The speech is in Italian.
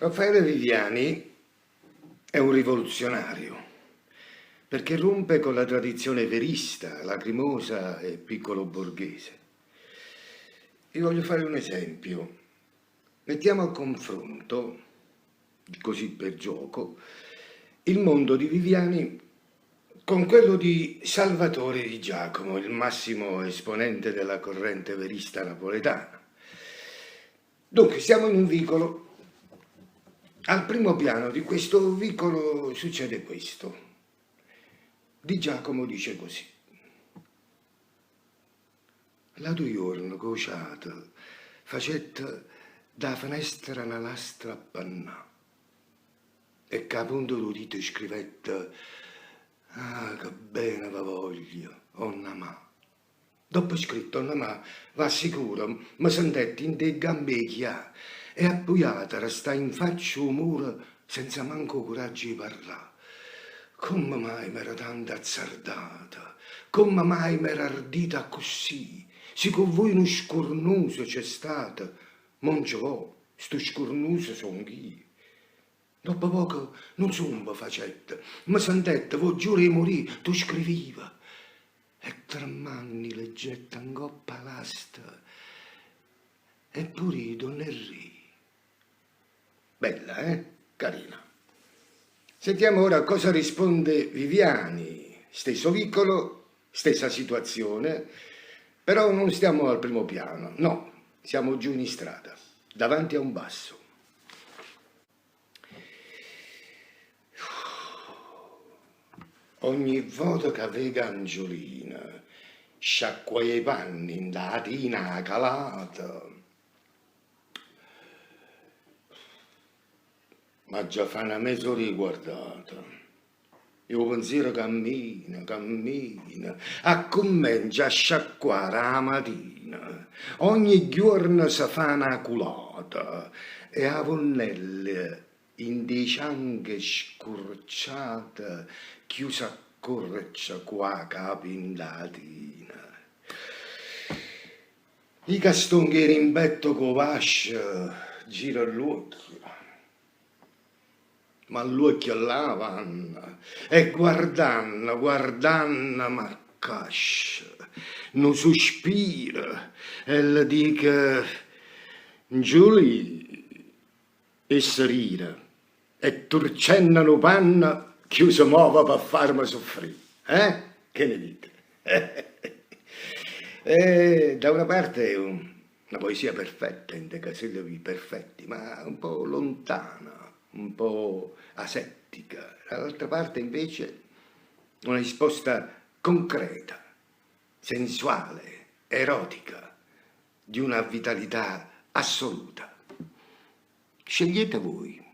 Raffaele Viviani è un rivoluzionario perché rompe con la tradizione verista, lacrimosa e piccolo borghese. Vi voglio fare un esempio. Mettiamo a confronto, così per gioco, il mondo di Viviani con quello di Salvatore Di Giacomo, il massimo esponente della corrente verista napoletana. Dunque, siamo in un vicolo. Al primo piano di questo vicolo succede questo. Di Giacomo dice così: l'altro giorno, cociato, facette da finestra una lastra appannà e che a punto d'udito scrivette: ah, che bene va voglio, onna ma. Dopo scritto, onna ma, va sicuro, mi sentetti in te gambe chiare e appuyata resta in faccia un muro senza manco coraggio di parlare. Come mai m'era tanto azzardata? Come mai m'era ardita così? Se con voi uno scornuso c'è stato, non ce l'ho, sto scornuso son io. Dopo poco non sono facette, mi sentette, voi giuro di morire, tu scriviva. E tremando leggetta in coppa l'asta, eppure i donnerì. Bella, Carina. Sentiamo ora cosa risponde Viviani. Stesso vicolo, stessa situazione, però non stiamo al primo piano, no, siamo giù in strada, davanti a un basso. Ogni volta che vega Angiolina sciacqua i panni in da tina calata, ma già fa una mezz'ora riguardata. Io pensiero cammina, a comincia a sciacquare la mattina. Ogni giorno si fa una culata e a vonnelle in dei cianghe scurciate chiusa a correccia qua capindatina. I castonghieri in betto covascia gira l'occhio. Ma l'occhio là vanno e guardanno, ma cascia, non sospira e le dica Giulia e serira e torcennano panna che si muove per farmi soffrire, Che ne dite? Da una parte è una poesia perfetta, in decasillabi perfetti, ma un po' lontana, un po' asettica. Dall'altra parte invece una risposta concreta, sensuale, erotica, di una vitalità assoluta. Scegliete voi.